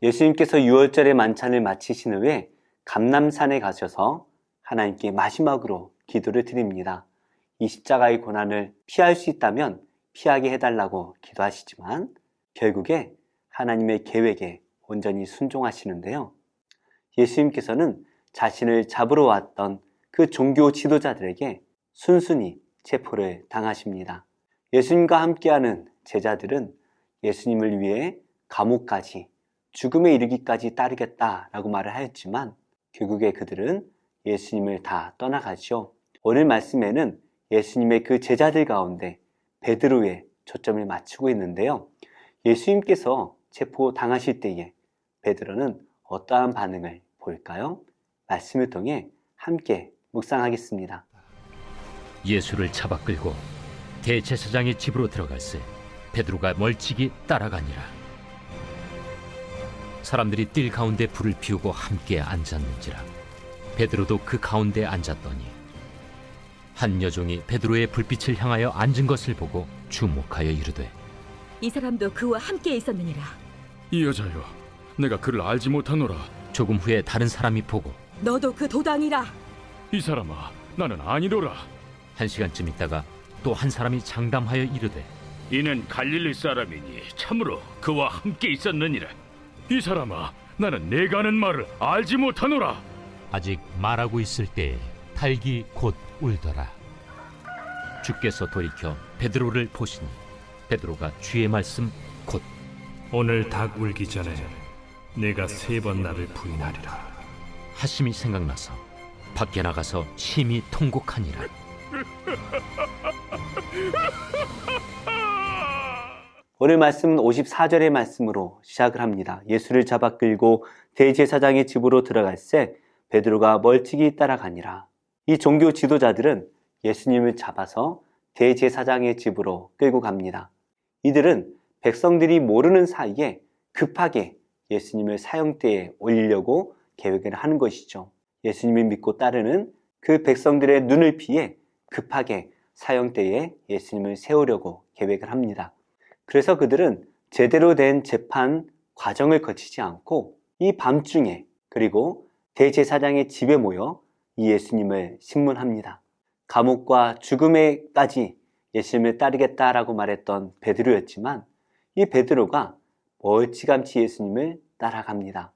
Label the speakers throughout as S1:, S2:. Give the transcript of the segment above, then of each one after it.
S1: 예수님께서 유월절의 만찬을 마치신 후에 감람산에 가셔서 하나님께 마지막으로 기도를 드립니다. 이 십자가의 고난을 피할 수 있다면 피하게 해달라고 기도하시지만 결국에 하나님의 계획에 온전히 순종하시는데요. 예수님께서는 자신을 잡으러 왔던 그 종교 지도자들에게 순순히 체포를 당하십니다. 예수님과 함께하는 제자들은 예수님을 위해 감옥까지, 죽음에 이르기까지 따르겠다라고 말을 하였지만 결국에 그들은 예수님을 다 떠나가죠. 오늘 말씀에는 예수님의 그 제자들 가운데 베드로에 초점을 맞추고 있는데요. 예수님께서 체포당하실 때에 베드로는 어떠한 반응을 보일까요? 말씀을 통해 함께 묵상하겠습니다.
S2: 예수를 잡아 끌고 대제사장의 집으로 들어갈새 베드로가 멀찍이 따라가니라. 사람들이 뜰 가운데 불을 피우고 함께 앉았는지라. 베드로도 그 가운데 앉았더니 한 여종이 베드로의 불빛을 향하여 앉은 것을 보고 주목하여 이르되
S3: 이 사람도 그와 함께 있었느니라.
S4: 이 여자여, 내가 그를 알지 못하노라.
S2: 조금 후에 다른 사람이 보고
S3: 너도 그 도당이라.
S4: 이 사람아, 나는 아니로라.
S2: 한 시간쯤 있다가 또 한 사람이 장담하여 이르되
S5: 이는 갈릴리 사람이니 참으로 그와 함께 있었느니라.
S4: 이 사람아, 나는 내가 하는 말을 알지 못하노라.
S2: 아직 말하고 있을 때에 닭이 곧 울더라. 주께서 돌이켜 베드로를 보시니 베드로가 주의 말씀 곧
S6: 오늘 닭 울기 전에 내가 3번 나를 부인하리라
S2: 하심이 생각나서 밖에 나가서 심히 통곡하니라.
S1: 오늘 말씀은 54절의 말씀으로 시작을 합니다. 예수를 잡아 끌고 대제사장의 집으로 들어갈새 베드로가 멀찍이 따라가니라. 이 종교 지도자들은 예수님을 잡아서 대제사장의 집으로 끌고 갑니다. 이들은 백성들이 모르는 사이에 급하게 예수님을 사형대에 올리려고 계획을 하는 것이죠. 예수님을 믿고 따르는 그 백성들의 눈을 피해 급하게 사형대에 예수님을 세우려고 계획을 합니다. 그래서 그들은 제대로 된 재판 과정을 거치지 않고 이 밤중에 그리고 대제사장의 집에 모여 이 예수님을 신문합니다. 감옥과 죽음에까지 예수님을 따르겠다라고 말했던 베드로였지만 이 베드로가 멀찌감치 예수님을 따라갑니다.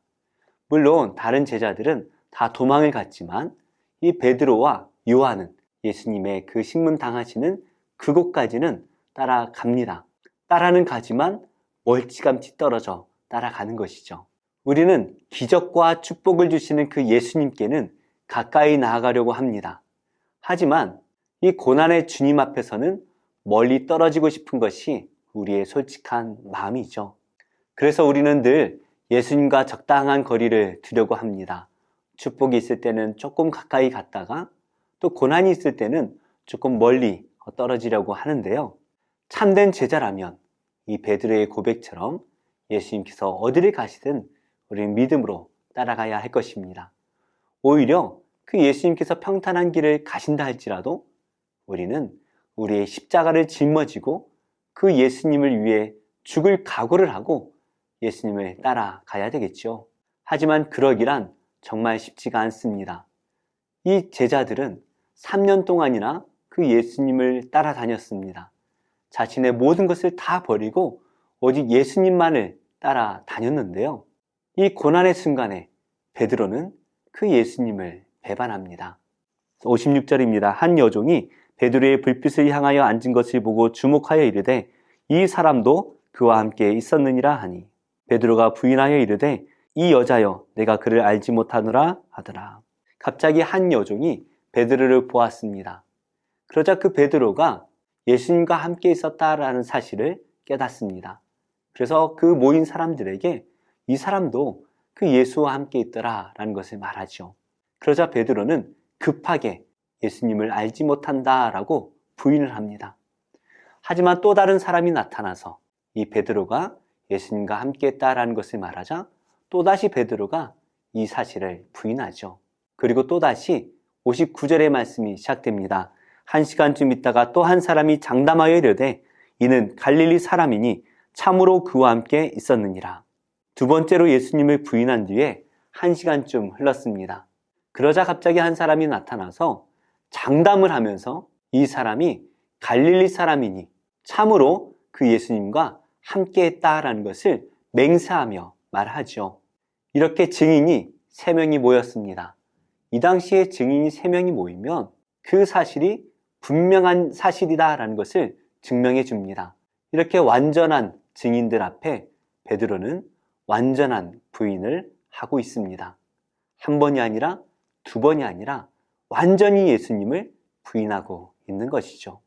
S1: 물론 다른 제자들은 다 도망을 갔지만 이 베드로와 요한은 예수님의 그 신문당하시는 그곳까지는 따라갑니다. 따라는 가지만 멀찌감치 떨어져 따라가는 것이죠. 우리는 기적과 축복을 주시는 그 예수님께는 가까이 나아가려고 합니다. 하지만 이 고난의 주님 앞에서는 멀리 떨어지고 싶은 것이 우리의 솔직한 마음이죠. 그래서 우리는 늘 예수님과 적당한 거리를 두려고 합니다. 축복이 있을 때는 조금 가까이 갔다가 또 고난이 있을 때는 조금 멀리 떨어지려고 하는데요. 참된 제자라면 이 베드로의 고백처럼 예수님께서 어디를 가시든 우리는 믿음으로 따라가야 할 것입니다. 오히려 그 예수님께서 평탄한 길을 가신다 할지라도 우리는 우리의 십자가를 짊어지고 그 예수님을 위해 죽을 각오를 하고 예수님을 따라가야 되겠죠. 하지만 그러기란 정말 쉽지가 않습니다. 이 제자들은 3년 동안이나 그 예수님을 따라다녔습니다. 자신의 모든 것을 다 버리고 오직 예수님만을 따라다녔는데요. 이 고난의 순간에 베드로는 그 예수님을 배반합니다. 56절입니다. 한 여종이 베드로의 불빛을 향하여 앉은 것을 보고 주목하여 이르되 이 사람도 그와 함께 있었느니라 하니 베드로가 부인하여 이르되 이 여자여 내가 그를 알지 못하노라 하더라. 갑자기 한 여종이 베드로를 보았습니다. 그러자 그 베드로가 예수님과 함께 있었다라는 사실을 깨닫습니다. 그래서 그 모인 사람들에게 이 사람도 그 예수와 함께 있더라라는 것을 말하죠. 그러자 베드로는 급하게 예수님을 알지 못한다라고 부인을 합니다. 하지만 또 다른 사람이 나타나서 이 베드로가 예수님과 함께 했다라는 것을 말하자 또다시 베드로가 이 사실을 부인하죠. 그리고 또다시 59절의 말씀이 시작됩니다. 한 시간쯤 있다가 또 한 사람이 장담하여 이르되 이는 갈릴리 사람이니 참으로 그와 함께 있었느니라. 두 번째로 예수님을 부인한 뒤에 1시간쯤 흘렀습니다. 그러자 갑자기 한 사람이 나타나서 장담을 하면서 이 사람이 갈릴리 사람이니 참으로 그 예수님과 함께 했다라는 것을 맹세하며 말하죠. 이렇게 증인이 3명이 모였습니다. 이 당시에 증인이 3명이 모이면 그 사실이 분명한 사실이다라는 것을 증명해 줍니다. 이렇게 완전한 증인들 앞에 베드로는 완전한 부인을 하고 있습니다. 한 번이 아니라 두 번이 아니라 완전히 예수님을 부인하고 있는 것이죠.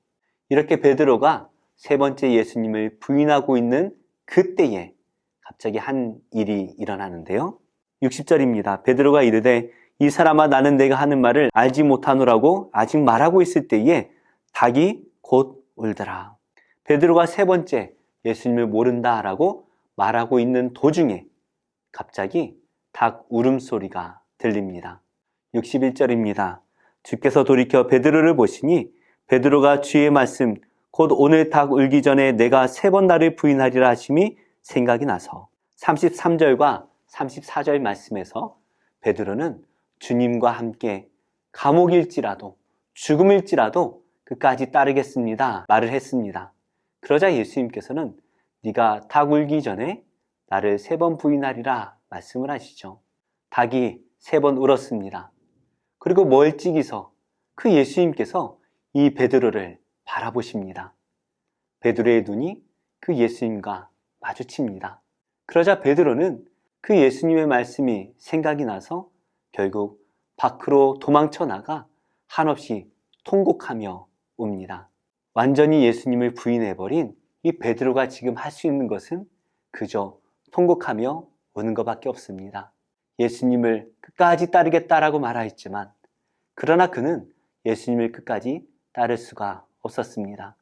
S1: 이렇게 베드로가 3번째 예수님을 부인하고 있는 그때에 갑자기 한 일이 일어나는데요. 60절입니다. 베드로가 이르되 이 사람아 나는 내가 하는 말을 알지 못하노라고 아직 말하고 있을 때에 닭이 곧 울더라. 베드로가 3번째 예수님을 모른다라고 말하고 있는 도중에 갑자기 닭 울음소리가 들립니다. 61절입니다. 주께서 돌이켜 베드로를 보시니 베드로가 주의 말씀 곧 오늘 닭 울기 전에 내가 3번 나를 부인하리라 하심이 생각이 나서 33절과 34절 말씀에서 베드로는 주님과 함께 감옥일지라도 죽음일지라도 끝까지 따르겠습니다 말을 했습니다. 그러자 예수님께서는 네가 닭 울기 전에 나를 3번 부인하리라 말씀을 하시죠. 닭이 3번 울었습니다. 그리고 멀찍이서 그 예수님께서 이 베드로를 바라보십니다. 베드로의 눈이 그 예수님과 마주칩니다. 그러자 베드로는 그 예수님의 말씀이 생각이 나서 결국 밖으로 도망쳐 나가 한없이 통곡하며 웁니다. 완전히 예수님을 부인해버린 이 베드로가 지금 할 수 있는 것은 그저 통곡하며 우는 것밖에 없습니다. 예수님을 끝까지 따르겠다라고 말하였지만 그러나 그는 예수님을 끝까지 따를 수가 없었습니다.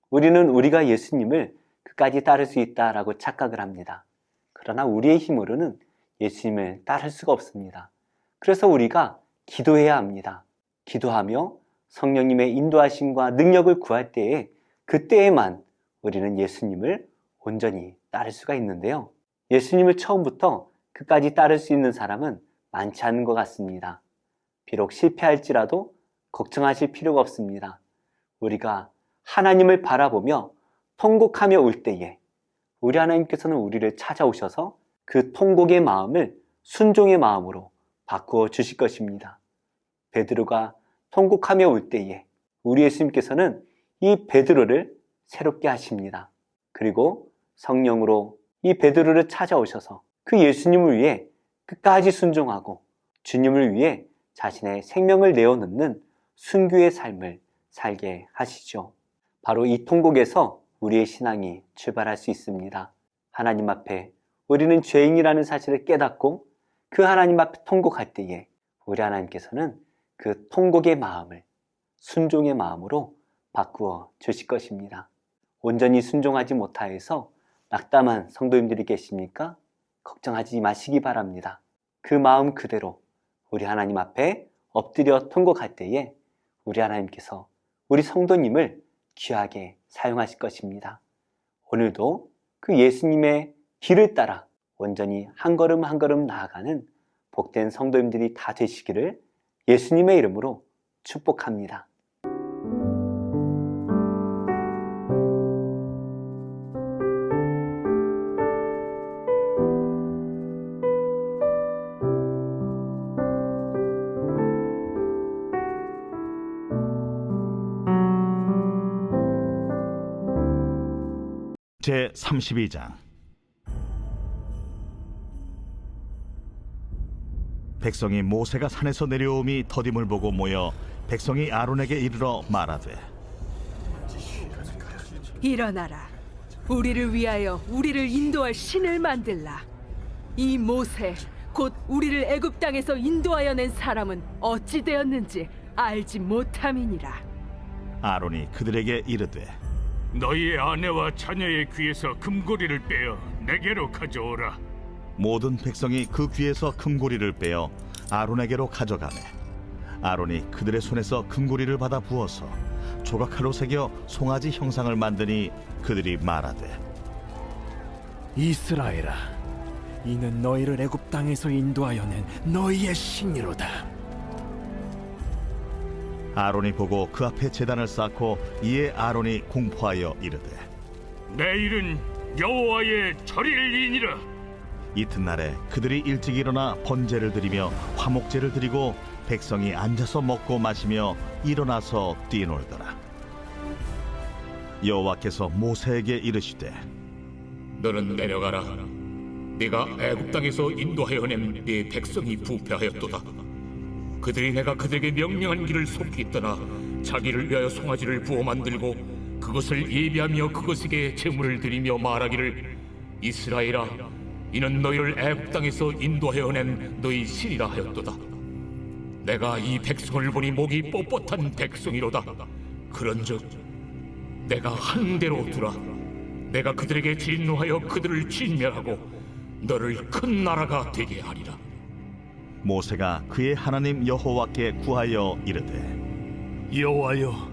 S1: 우리는 우리가 예수님을 끝까지 따를 수 있다라고 착각을 합니다. 그러나 우리의 힘으로는 예수님을 따를 수가 없습니다. 그래서 우리가 기도해야 합니다. 기도하며 성령님의 인도하심과 능력을 구할 때에 그때에만 우리는 예수님을 온전히 따를 수가 있는데요. 예수님을 처음부터 끝까지 따를 수 있는 사람은 많지 않은 것 같습니다. 비록 실패할지라도 걱정하실 필요가 없습니다. 우리가 하나님을 바라보며 통곡하며 울 때에 우리 하나님께서는 우리를 찾아오셔서 그 통곡의 마음을 순종의 마음으로 바꾸어 주실 것입니다. 베드로가 통곡하며 울 때에 우리 예수님께서는 이 베드로를 새롭게 하십니다. 그리고 성령으로 이 베드로를 찾아오셔서 그 예수님을 위해 끝까지 순종하고 주님을 위해 자신의 생명을 내어놓는 순교의 삶을 살게 하시죠. 바로 이 통곡에서 우리의 신앙이 출발할 수 있습니다. 하나님 앞에 우리는 죄인이라는 사실을 깨닫고 그 하나님 앞에 통곡할 때에 우리 하나님께서는 그 통곡의 마음을 순종의 마음으로 바꾸어 주실 것입니다. 온전히 순종하지 못하여서 낙담한 성도님들이 계십니까? 걱정하지 마시기 바랍니다. 그 마음 그대로 우리 하나님 앞에 엎드려 통곡할 때에 우리 하나님께서 우리 성도님을 귀하게 사용하실 것입니다. 오늘도 그 예수님의 길을 따라 온전히 한 걸음 한 걸음 나아가는 복된 성도님들이 다 되시기를 예수님의 이름으로 축복합니다.
S7: 제32장 백성이 모세가 산에서 내려옴이 더딤을 보고 모여 백성이 아론에게 이르러 말하되
S8: 일어나라. 우리를 위하여 우리를 인도할 신을 만들라. 이 모세 곧 우리를 애굽 땅에서 인도하여 낸 사람은 어찌 되었는지 알지 못함이니라.
S7: 아론이 그들에게 이르되
S5: 너희의 아내와 자녀의 귀에서 금고리를 빼어 내게로 가져오라.
S7: 모든 백성이 그 귀에서 금고리를 빼어 아론에게로 가져가매 아론이 그들의 손에서 금고리를 받아 부어서 조각칼로 새겨 송아지 형상을 만드니 그들이 말하되
S4: 이스라엘아,
S9: 이는 너희를 애굽 땅에서 인도하여 낸 너희의 신이로다.
S7: 아론이 보고 그 앞에 제단을 쌓고 이에 아론이 공포하여 이르되
S5: 내일은 여호와의 절일이니라.
S7: 이튿날에 그들이 일찍 일어나 번제를 드리며 화목제를 드리고 백성이 앉아서 먹고 마시며 일어나서 뛰놀더라. 여호와께서 모세에게 이르시되
S10: 너는 내려가라. 네가 애굽 땅에서 인도하여 낸 네 백성이 부패하였도다. 그들이 내가 그들에게 명령한 길을 속히 떠나 자기를 위하여 송아지를 부어 만들고 그것을 예비하며 그것에게 제물을 드리며 말하기를 이스라엘아, 이는 너희를 애굽 땅에서 인도하여 낸 너희 신이라 하였도다. 내가 이 백성을 보니 목이 뻣뻣한 백성이로다. 그런즉 내가 한 대로 두라. 내가 그들에게 진노하여 그들을 진멸하고 너를 큰 나라가 되게 하리라.
S7: 모세가 그의 하나님 여호와께 구하여 이르되
S4: 여호와여,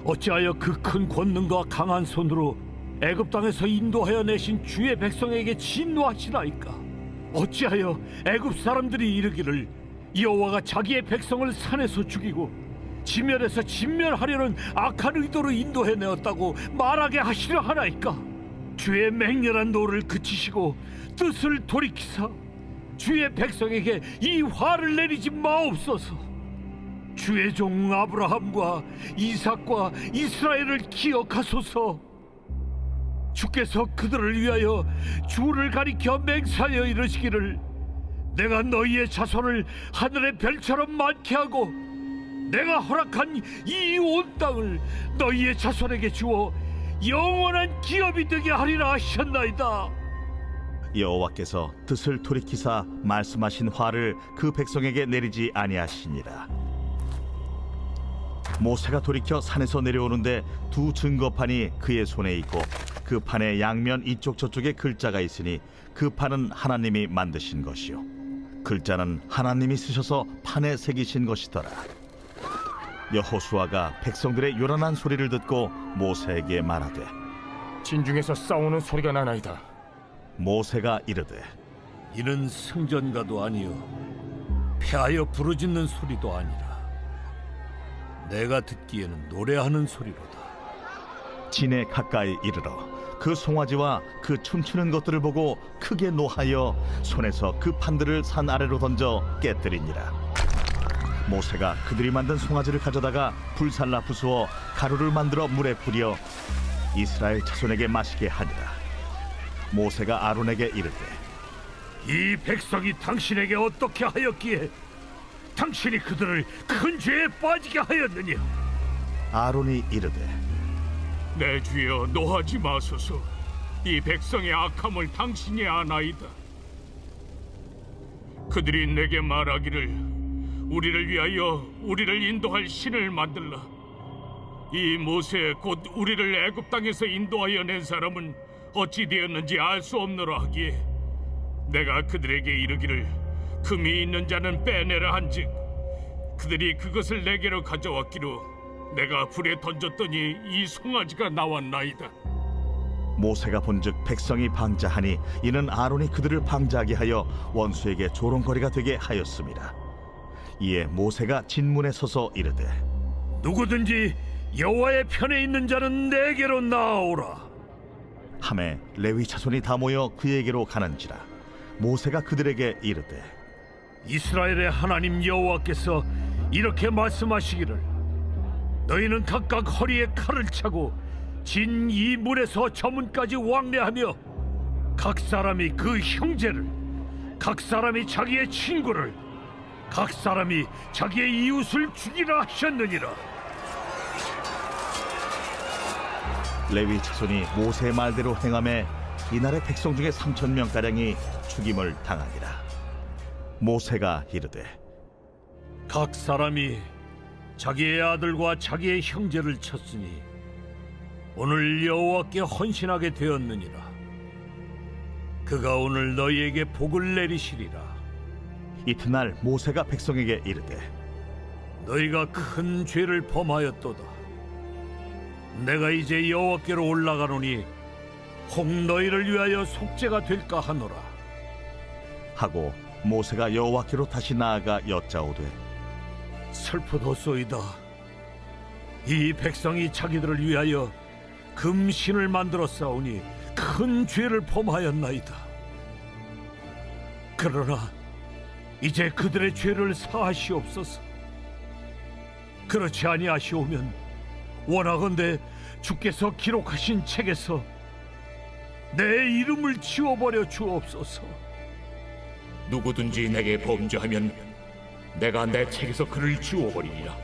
S4: 어찌하여 그 큰 권능과 강한 손으로 애굽 땅에서 인도하여 내신 주의 백성에게 진노하시나이까? 어찌하여 애굽 사람들이 이르기를 여호와가 자기의 백성을 산에서 죽이고 지면에서 진멸하려는 악한 의도로 인도해 내었다고 말하게 하시려 하나이까? 주의 맹렬한 노를 그치시고 뜻을 돌이키사 주의 백성에게 이 화를 내리지 마옵소서. 주의 종 아브라함과 이삭과 이스라엘을 기억하소서. 주께서 그들을 위하여 주를 가리켜 맹세하여 이르시기를 내가 너희의 자손을 하늘의 별처럼 많게 하고 내가 허락한 이 온 땅을 너희의 자손에게 주어 영원한 기업이 되게 하리라 하셨나이다.
S7: 여호와께서 뜻을 돌이키사 말씀하신 화를 그 백성에게 내리지 아니하시니라. 모세가 돌이켜 산에서 내려오는데 두 증거판이 그의 손에 있고 그 판의 양면 이쪽 저쪽에 글자가 있으니 그 판은 하나님이 만드신 것이요 글자는 하나님이 쓰셔서 판에 새기신 것이더라. 여호수아가 백성들의 요란한 소리를 듣고 모세에게 말하되
S9: 진중에서 싸우는 소리가 나나이다.
S7: 모세가 이르되
S4: 이는 승전가도 아니요 패하여 부르짖는 소리도 아니라 내가 듣기에는 노래하는 소리로다.
S7: 진에 가까이 이르러 그 송아지와 그 춤추는 것들을 보고 크게 노하여 손에서 그 판들을 산 아래로 던져 깨뜨리니라. 모세가 그들이 만든 송아지를 가져다가 불살라 부수어 가루를 만들어 물에 뿌려 이스라엘 자손에게 마시게 하니라. 모세가 아론에게 이르되
S4: 이 백성이 당신에게 어떻게 하였기에 당신이 그들을 큰 죄에 빠지게 하였느냐?
S7: 아론이 이르되
S5: 내 주여 노하지 마소서. 이 백성의 악함을 당신이 아나이다. 그들이 내게 말하기를 우리를 위하여 우리를 인도할 신을 만들라. 이 모세 곧 우리를 애굽 땅에서 인도하여 낸 사람은 어찌 되었는지 알 수 없노라 하기에 내가 그들에게 이르기를 금이 있는 자는 빼내라 한즉 그들이 그것을 내게로 가져왔기로 내가 불에 던졌더니 이 송아지가 나왔나이다.
S7: 모세가 본즉 백성이 방자하니 이는 아론이 그들을 방자하게 하여 원수에게 조롱거리가 되게 하였습니다. 이에 모세가 진문에 서서 이르되
S4: 누구든지 여호와의 편에 있는 자는 내게로 나아오라.
S7: 하매 레위 자손이 다 모여 그에게로 가는지라. 모세가 그들에게 이르되
S4: 이스라엘의 하나님 여호와께서 이렇게 말씀하시기를 너희는 각각 허리에 칼을 차고 진 이 문에서 저 문까지 왕래하며 각 사람이 그 형제를 각 사람이 자기의 친구를 각 사람이 자기의 이웃을 죽이라 하셨느니라.
S7: 레위 자손이 모세의 말대로 행하매 이날의 백성 중에 3,000명가량이 죽임을 당하니라. 모세가 이르되
S4: 각 사람이 자기의 아들과 자기의 형제를 쳤으니 오늘 여호와께 헌신하게 되었느니라. 그가 오늘 너희에게 복을 내리시리라.
S7: 이튿날 모세가 백성에게 이르되
S4: 너희가 큰 죄를 범하였도다. 내가 이제 여호와께로 올라가노니 혹 너희를 위하여 속죄가 될까 하노라.
S7: 하고 모세가 여호와께로 다시 나아가 여짜오되
S4: 슬프도소이다. 이 백성이 자기들을 위하여 금신을 만들어 싸우니 큰 죄를 범하였나이다. 그러나 이제 그들의 죄를 사하시옵소서. 그렇지 아니하시오면 원하건대 주께서 기록하신 책에서 내 이름을 지워버려 주옵소서.
S10: 누구든지 내게 범죄하면 내가 내 책에서 그를 지워버리리라.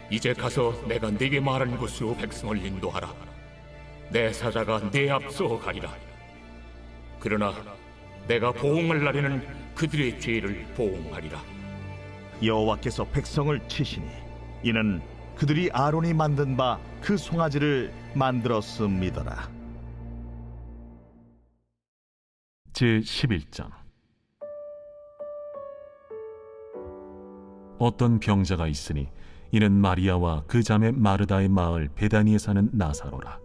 S10: 이제 가서 내가 네게 말한 곳으로 백성을 인도하라. 내 사자가 네 앞서 가리라. 그러나 내가 보응할 날에는 그들의 죄를 보응하리라.
S7: 여호와께서 백성을 치시니 이는 그들이 아론이 만든 바 그 송아지를 만들었음이더라.
S6: 제11장. 어떤 병자가 있으니 이는 마리아와 그 자매 마르다의 마을 베다니에 사는 나사로라.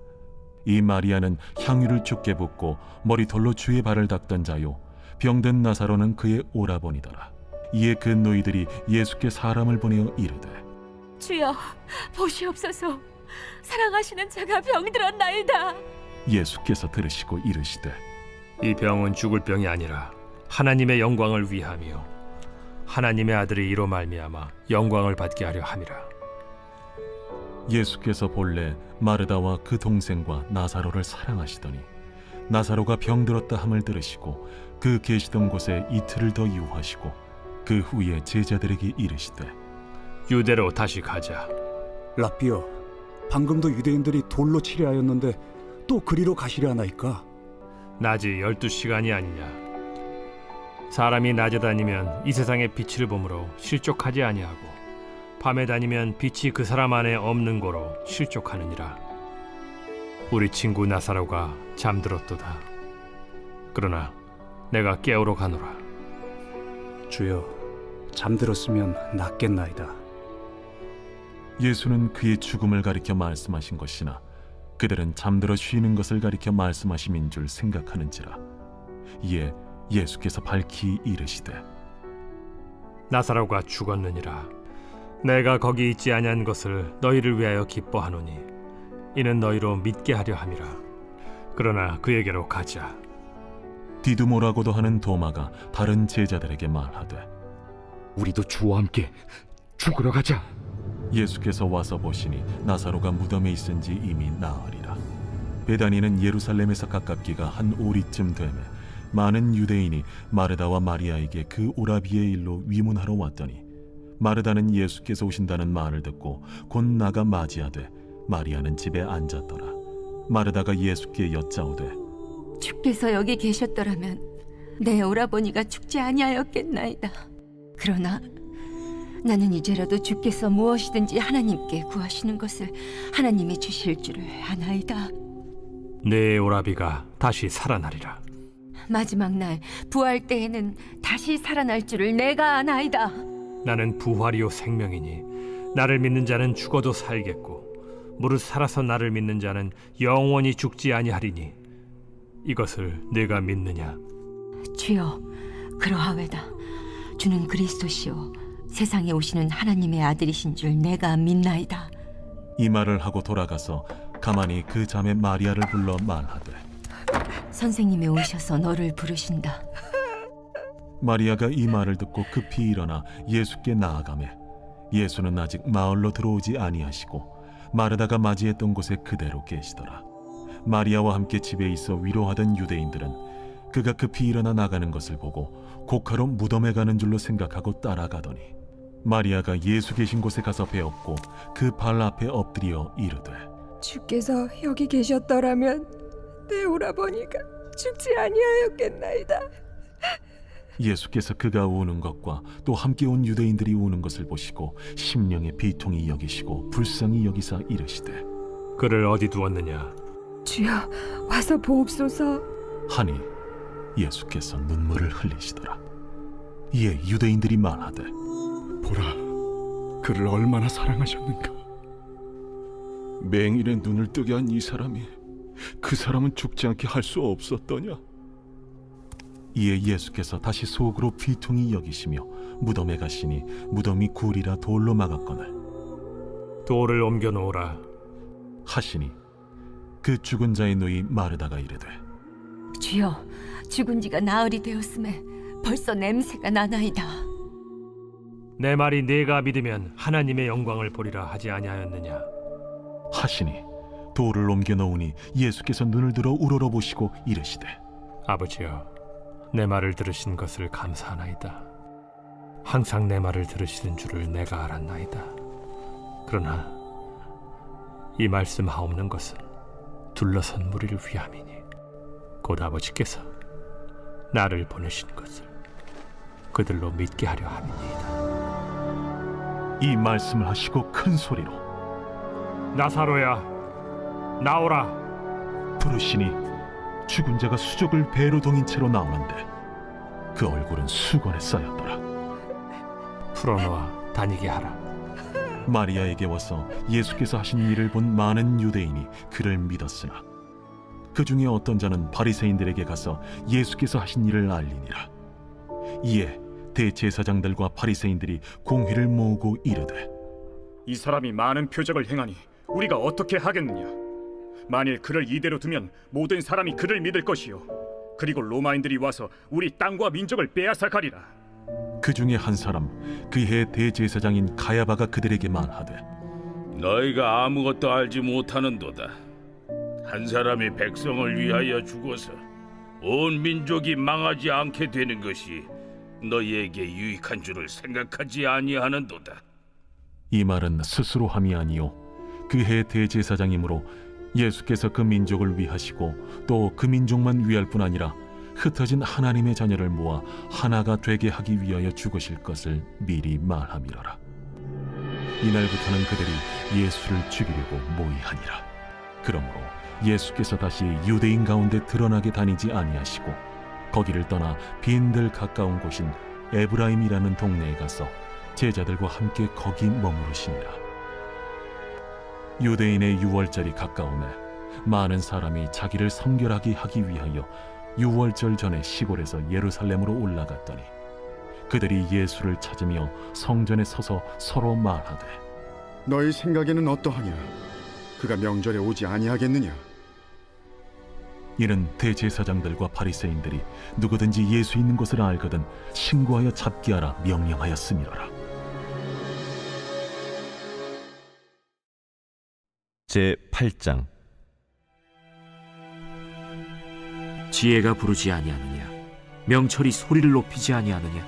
S6: 이 마리아는 향유를 죽게 붓고 머리털로 주의 발을 닦던 자요, 병든 나사로는 그의 오라버니더라. 이에 그 노이들이 예수께 사람을 보내어 이르되
S3: 주여, 보시옵소서. 사랑하시는 자가 병들었나이다.
S6: 예수께서 들으시고 이르시되
S11: 이 병은 죽을 병이 아니라 하나님의 영광을 위함이요 하나님의 아들이 이로 말미암아 영광을 받게 하려 함이라.
S6: 예수께서 본래 마르다와 그 동생과 나사로를 사랑하시더니 나사로가 병들었다 함을 들으시고 그 계시던 곳에 이틀을 더 유하시고 그 후에 제자들에게 이르시되
S11: 유대로 다시 가자.
S9: 라삐여, 방금도 유대인들이 돌로 치려 하였는데 또 그리로 가시려 하나이까?
S11: 낮이 12시간이 아니냐. 사람이 낮에 다니면 이 세상의 빛을 보므로 실족하지 아니하고 밤에 다니면 빛이 그 사람 안에 없는 고로 실족하느니라. 우리 친구 나사로가 잠들었도다. 그러나 내가 깨우러 가노라.
S9: 주여, 잠들었으면 낫겠나이다.
S6: 예수는 그의 죽음을 가리켜 말씀하신 것이나 그들은 잠들어 쉬는 것을 가리켜 말씀하심인 줄 생각하는지라. 이에 예수께서 밝히 이르시되
S11: 나사로가 죽었느니라. 내가 거기 있지 아니한 것을 너희를 위하여 기뻐하노니 이는 너희로 믿게 하려 함이라. 그러나 그에게로 가자.
S6: 디두모라고도 하는 도마가 다른 제자들에게 말하되
S9: 우리도 주와 함께 죽으러 가자.
S6: 예수께서 와서 보시니 나사로가 무덤에 있은지 이미 나으리라. 베다니는 예루살렘에서 가깝기가 한 오리쯤 되매 많은 유대인이 마르다와 마리아에게 그 오라비의 일로 위문하러 왔더니 마르다는 예수께서 오신다는 말을 듣고 곧 나가 맞이하되 마리아는 집에 앉았더라. 마르다가 예수께 여짜오되
S3: 주께서 여기 계셨더라면 내 오라버니가 죽지 아니하였겠나이다. 그러나 나는 이제라도 주께서 무엇이든지 하나님께 구하시는 것을 하나님이 주실 줄을 아나이다.
S11: 내 오라비가 다시 살아나리라.
S3: 마지막 날 부활 때에는 다시 살아날 줄을 내가 아나이다.
S11: 나는 부활이요 생명이니 나를 믿는 자는 죽어도 살겠고 무릇 살아서 나를 믿는 자는 영원히 죽지 아니하리니 이것을 내가 믿느냐?
S3: 주여, 그러하외다. 주는 그리스도시요 세상에 오시는 하나님의 아들이신 줄 내가 믿나이다.
S6: 이 말을 하고 돌아가서 가만히 그 자매 마리아를 불러 말하되
S3: 선생님이 오셔서 너를 부르신다.
S6: 마리아가 이 말을 듣고 급히 일어나 예수께 나아가매 예수는 아직 마을로 들어오지 아니하시고 마르다가 맞이했던 곳에 그대로 계시더라. 마리아와 함께 집에 있어 위로하던 유대인들은 그가 급히 일어나 나가는 것을 보고 곡하러 무덤에 가는 줄로 생각하고 따라가더니 마리아가 예수 계신 곳에 가서 배웠고 그 발 앞에 엎드려 이르되
S8: 주께서 여기 계셨더라면 내 오라버니가 죽지 아니하였겠나이다.
S6: 예수께서 그가 우는 것과 또 함께 온 유대인들이 우는 것을 보시고 심령의 비통이 여기시고 불쌍히 여기사 이르시되
S11: 그를 어디 두었느냐?
S8: 주여, 와서 보옵소서.
S6: 하니 예수께서 눈물을 흘리시더라. 이에 유대인들이 말하되
S9: 보라, 그를 얼마나 사랑하셨는가.
S6: 맹인의 눈을 뜨게 한 이 사람이 그 사람은 죽지 않게 할 수 없었더냐? 이에 예수께서 다시 속으로 비통히 여기시며 무덤에 가시니 무덤이 굴이라 돌로 막았거늘
S11: 돌을 옮겨 놓으라.
S6: 하시니 그 죽은 자의 누이 마르다가 이르되
S3: 주여, 죽은 지가 나흘이 되었음에 벌써 냄새가 나나이다.
S11: 내 말이 네가 믿으면 하나님의 영광을 보리라 하지 아니하였느냐.
S6: 하시니 돌을 옮겨 놓으니 예수께서 눈을 들어 우러러보시고 이르시되
S11: 아버지여, 내 말을 들으신 것을 감사하나이다. 항상 내 말을 들으시는 줄을 내가 알았나이다. 그러나 이 말씀하옵는 것은 둘러선 무리를 위함이니 곧 아버지께서 나를 보내신 것을 그들로 믿게 하려 함이니이다.
S6: 이 말씀을 하시고 큰 소리로
S11: 나사로야, 나오라.
S6: 부르시니 죽은 자가 수족을 배로 동인 채로 나오는데 그 얼굴은 수건에 쌓였더라.
S11: 풀어놓아 다니게 하라.
S6: 마리아에게 와서 예수께서 하신 일을 본 많은 유대인이 그를 믿었으나 그 중에 어떤 자는 바리새인들에게 가서 예수께서 하신 일을 알리니라. 이에 대제사장들과 바리새인들이 공회를 모으고 이르되
S12: 이 사람이 많은 표적을 행하니 우리가 어떻게 하겠느냐? 만일 그를 이대로 두면 모든 사람이 그를 믿을 것이요 그리고 로마인들이 와서 우리 땅과 민족을 빼앗아 가리라.
S6: 그 중에 한 사람 그 해 대제사장인 가야바가 그들에게 말하되
S5: 너희가 아무것도 알지 못하는도다. 한 사람이 백성을 위하여 죽어서 온 민족이 망하지 않게 되는 것이 너희에게 유익한 줄을 생각하지 아니하는도다.
S6: 이 말은 스스로 함이 아니요 그 해 대제사장이므로 예수께서 그 민족을 위하시고 또 그 민족만 위할 뿐 아니라 흩어진 하나님의 자녀를 모아 하나가 되게 하기 위하여 죽으실 것을 미리 말함이로라. 이날부터는 그들이 예수를 죽이려고 모의하니라. 그러므로 예수께서 다시 유대인 가운데 드러나게 다니지 아니하시고 거기를 떠나 빈들 가까운 곳인 에브라임이라는 동네에 가서 제자들과 함께 거기 머무르시니라. 유대인의 유월절이 가까우매 많은 사람이 자기를 성결하게 하기 위하여 유월절 전에 시골에서 예루살렘으로 올라갔더니 그들이 예수를 찾으며 성전에 서서 서로 말하되
S13: 너희 생각에는 어떠하냐? 그가 명절에 오지 아니하겠느냐?
S6: 이는 대제사장들과 바리새인들이 누구든지 예수 있는 곳을 알거든 신고하여 잡게 하라 명령하였음이로라.
S14: 제8장 지혜가 부르지 아니하느냐? 명철이 소리를 높이지 아니하느냐?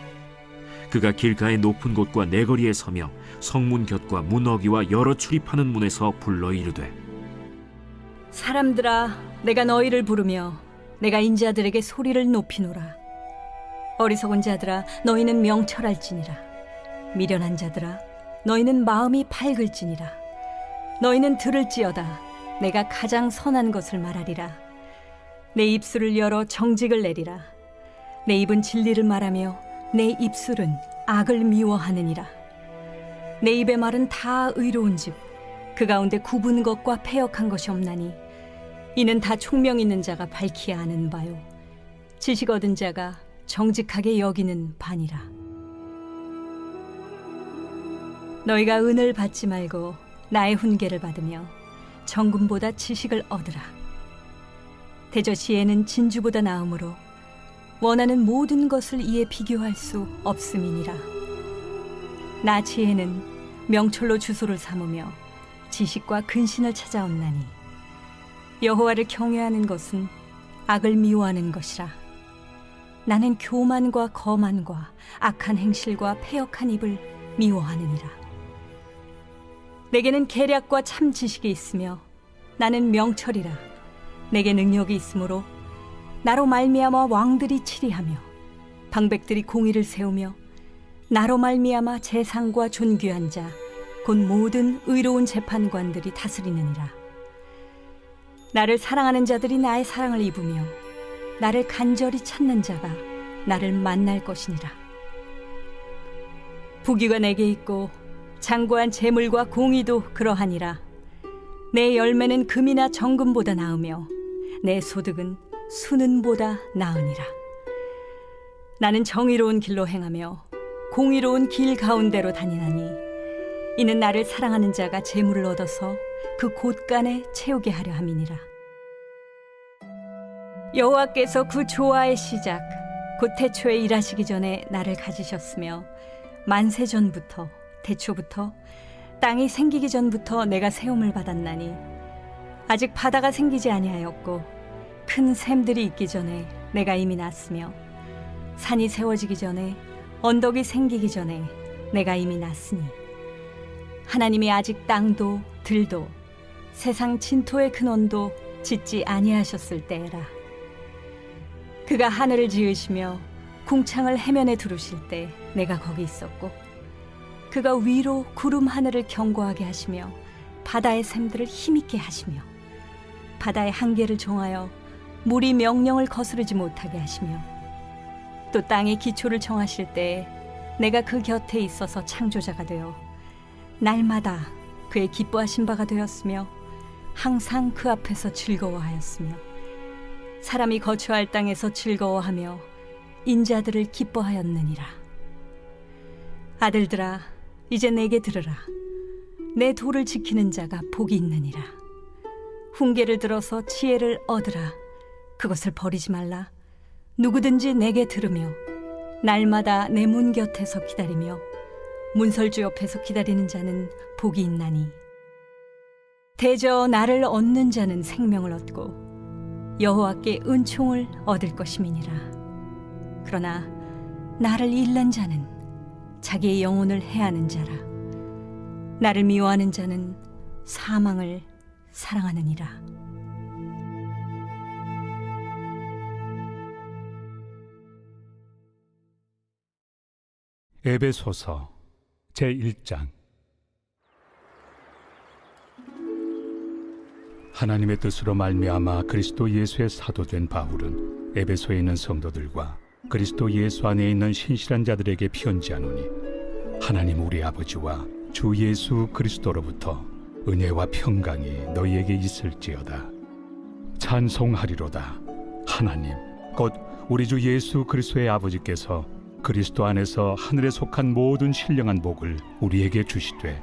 S14: 그가 길가의 높은 곳과 내거리에 서며 성문 곁과 문어기와 여러 출입하는 문에서 불러 이르되
S15: 사람들아, 내가 너희를 부르며 내가 인자들에게 소리를 높이노라. 어리석은 자들아, 너희는 명철할지니라. 미련한 자들아, 너희는 마음이 밝을지니라. 너희는 들을지어다. 내가 가장 선한 것을 말하리라. 내 입술을 열어 정직을 내리라. 내 입은 진리를 말하며 내 입술은 악을 미워하느니라. 내 입의 말은 다 의로운즉 그 가운데 굽은 것과 패역한 것이 없나니 이는 다 총명 있는 자가 밝히야 하는 바요 지식 얻은 자가 정직하게 여기는 바니라. 너희가 은을 받지 말고 나의 훈계를 받으며 정금보다 지식을 얻으라. 대저 지혜는 진주보다 나음으로 원하는 모든 것을 이에 비교할 수 없음이니라. 나 지혜는 명철로 주소를 삼으며 지식과 근신을 찾아온나니 여호와를 경외하는 것은 악을 미워하는 것이라. 나는 교만과 거만과 악한 행실과 패역한 입을 미워하느니라. 내게는 계략과 참 지식이 있으며 나는 명철이라. 내게 능력이 있으므로 나로 말미암아 왕들이 치리하며 방백들이 공의를 세우며 나로 말미암아 재상과 존귀한 자 곧 모든 의로운 재판관들이 다스리느니라. 나를 사랑하는 자들이 나의 사랑을 입으며 나를 간절히 찾는 자가 나를 만날 것이니라. 부귀가 내게 있고 장구한 재물과 공의도 그러하니라. 내 열매는 금이나 정금보다 나으며 내 소득은 수는보다 나으니라. 나는 정의로운 길로 행하며 공의로운 길 가운데로 다니나니 이는 나를 사랑하는 자가 재물을 얻어서 그 곳간에 채우게 하려 함이니라. 여호와께서 그 조화의 시작 곧 태초에 일하시기 전에 나를 가지셨으며 만세 전부터 태초부터 땅이 생기기 전부터 내가 세움을 받았나니 아직 바다가 생기지 아니하였고 큰 샘들이 있기 전에 내가 이미 났으며 산이 세워지기 전에 언덕이 생기기 전에 내가 이미 났으니 하나님이 아직 땅도 들도 세상 진토의 근원도 짓지 아니하셨을 때라. 그가 하늘을 지으시며 궁창을 해면에 두르실 때 내가 거기 있었고 그가 위로 구름 하늘을 견고하게 하시며 바다의 샘들을 힘있게 하시며 바다의 한계를 정하여 물이 명령을 거스르지 못하게 하시며 또 땅의 기초를 정하실 때에 내가 그 곁에 있어서 창조자가 되어 날마다 그의 기뻐하신 바가 되었으며 항상 그 앞에서 즐거워하였으며 사람이 거처할 땅에서 즐거워하며 인자들을 기뻐하였느니라. 아들들아 이제 내게 들으라. 내 도를 지키는 자가 복이 있느니라. 훈계를 들어서 지혜를 얻으라. 그것을 버리지 말라. 누구든지 내게 들으며 날마다 내 문 곁에서 기다리며 문설주 옆에서 기다리는 자는 복이 있나니 대저 나를 얻는 자는 생명을 얻고 여호와께 은총을 얻을 것임이니라. 그러나 나를 잃는 자는 자기의 영혼을 해하는 자라. 나를 미워하는 자는 사망을 사랑하느니라.
S16: 에베소서 제1장. 하나님의 뜻으로 말미암아 그리스도 예수의 사도된 바울은 에베소에 있는 성도들과 그리스도 예수 안에 있는 신실한 자들에게 편지하노니 하나님 우리 아버지와 주 예수 그리스도로부터 은혜와 평강이 너희에게 있을지어다. 찬송하리로다. 하나님 곧 우리 주 예수 그리스도의 아버지께서 그리스도 안에서 하늘에 속한 모든 신령한 복을 우리에게 주시되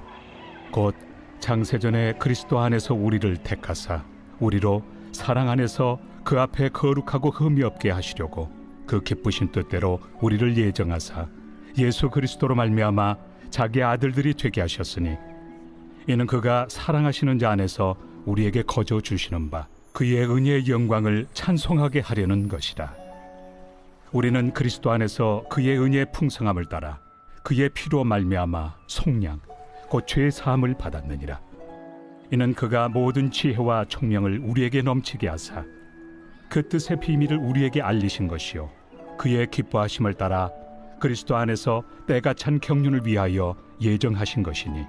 S16: 곧 창세전에 그리스도 안에서 우리를 택하사 우리로 사랑 안에서 그 앞에 거룩하고 흠이 없게 하시려고 그 기쁘신 뜻대로 우리를 예정하사 예수 그리스도로 말미암아 자기 아들들이 되게 하셨으니 이는 그가 사랑하시는 자 안에서 우리에게 거저 주시는 바 그의 은혜의 영광을 찬송하게 하려는 것이라. 우리는 그리스도 안에서 그의 은혜의 풍성함을 따라 그의 피로 말미암아 속량 곧 죄의 사함을 받았느니라. 이는 그가 모든 지혜와 총명을 우리에게 넘치게 하사 그 뜻의 비밀을 우리에게 알리신 것이요 그의 기뻐하심을 따라 그리스도 안에서 때가 찬 경륜을 위하여 예정하신 것이니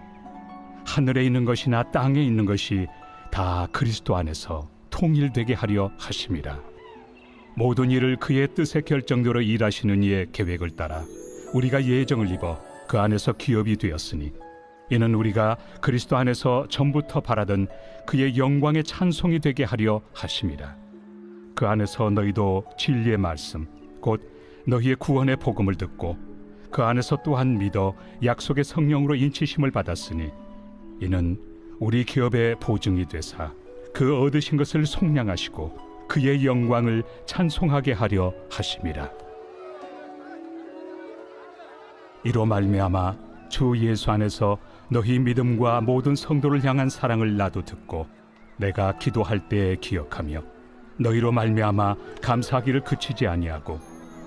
S16: 하늘에 있는 것이나 땅에 있는 것이 다 그리스도 안에서 통일되게 하려 하심이라. 모든 일을 그의 뜻의 결정대로 일하시는 이의 계획을 따라 우리가 예정을 입어 그 안에서 기업이 되었으니 이는 우리가 그리스도 안에서 전부터 바라던 그의 영광의 찬송이 되게 하려 하심이라. 그 안에서 너희도 진리의 말씀 곧 너희의 구원의 복음을 듣고 그 안에서 또한 믿어 약속의 성령으로 인치심을 받았으니 이는 우리 기업의 보증이 되사 그 얻으신 것을 속량하시고 그의 영광을 찬송하게 하려 하심이라. 이로 말미암아 주 예수 안에서 너희 믿음과 모든 성도를 향한 사랑을 나도 듣고 내가 기도할 때에 기억하며 너희로 말미암아 감사하기를 그치지 아니하고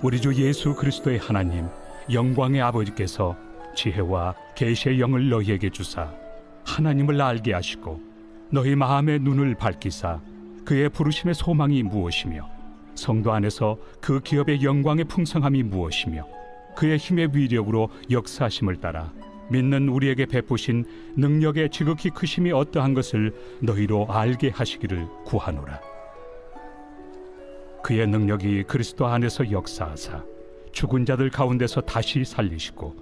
S16: 우리 주 예수 그리스도의 하나님 영광의 아버지께서 지혜와 계시의 영을 너희에게 주사 하나님을 알게 하시고 너희 마음의 눈을 밝히사 그의 부르심의 소망이 무엇이며 성도 안에서 그 기업의 영광의 풍성함이 무엇이며 그의 힘의 위력으로 역사하심을 따라 믿는 우리에게 베푸신 능력의 지극히 크심이 어떠한 것을 너희로 알게 하시기를 구하노라. 그의 능력이 그리스도 안에서 역사하사 죽은 자들 가운데서 다시 살리시고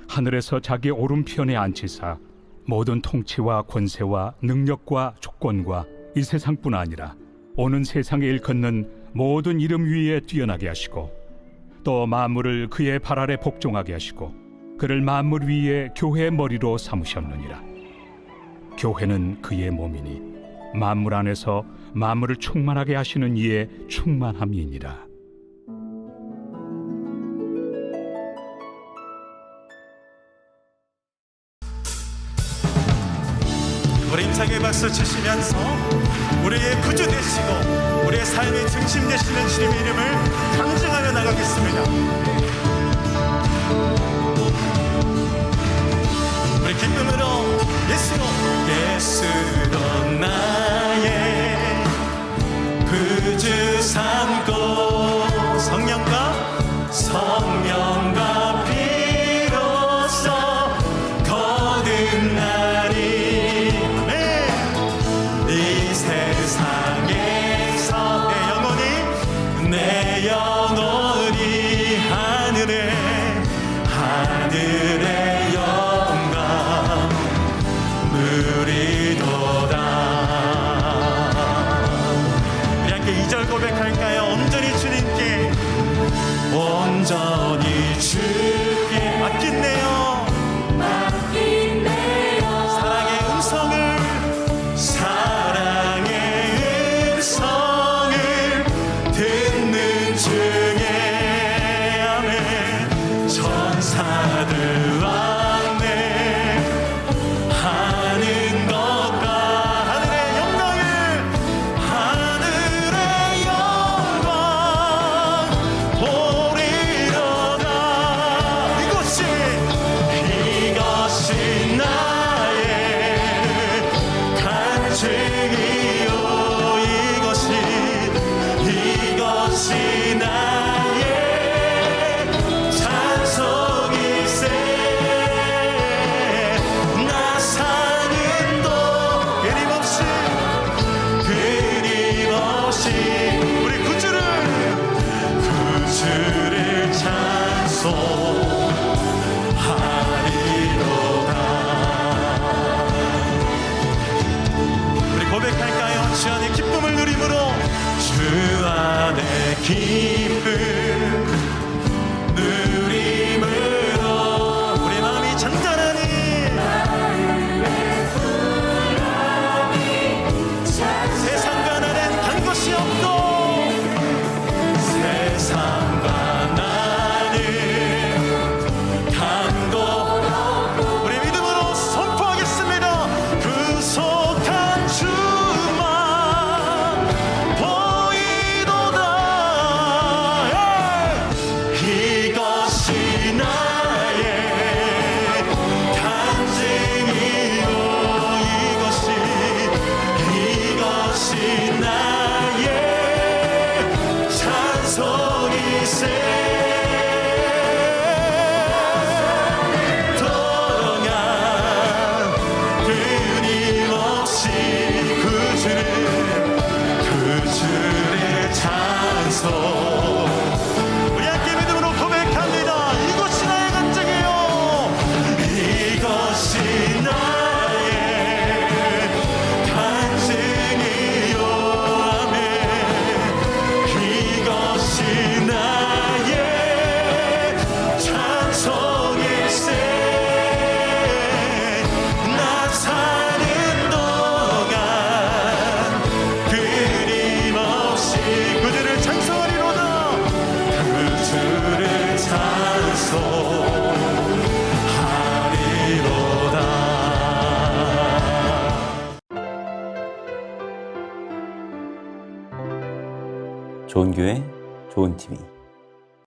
S16: 하늘에서 자기 오른편에 앉히사 모든 통치와 권세와 능력과 주권과 이 세상뿐 아니라 오는 세상에 일컫는 모든 이름 위에 뛰어나게 하시고 또 만물을 그의 발 아래 복종하게 하시고 그를 만물 위에 교회의 머리로 삼으셨느니라. 교회는 그의 몸이니 만물 안에서 만물을 충만하게 하시는 이의 충만함이니라.
S17: 우리 힘차게 박수 치시면서 우리의 구주 되시고 우리의 삶의 중심 되시는 주님의 이름을 강증하며 나가겠습니다. 우리 기쁨으로 예수로 나의 구주 삼고 성령과 비로소 거듭나리. 이 세상에서 내 영혼이 하늘의 영광 누리도다. 우리 함께 2절 고백할까요? 온전히 주께 맡긴네요. 사랑의 음성을 듣는 중에 아멘. 천사들 왕래 하는 것과 하늘의 영광 보리로다. 이것이 나의 간증이요. 이것이 나의 찬송일세. 나 사는 도 끊임없이 우리 구주를 찬송하리로다. 우리 고백할까요? 주 안에 기쁨을 누림으로, 주 안에 기쁨 누림으로 우리 마음이 잔잔하니 세상과 나는 단 것이 없고 세상과 나는 단 것 우리 믿음으로 선포하겠습니다. 구속한 주만 보이도다. 이것이 나의 간증이요. 이것이 나의 찬송일세. 동안 끊임없이 구주를 찬송. 우리 함께 믿음으로 고백합니다. 이것이 나의 간증이요. 이것이 나의 간증이요. 아멘. 이것이 나의 찬송일세. 나 사는 동안 끊임없이 구주를 찬송하리로다. 구주를 찬송하리로다.
S1: 좋은 교회, 좋은 TV.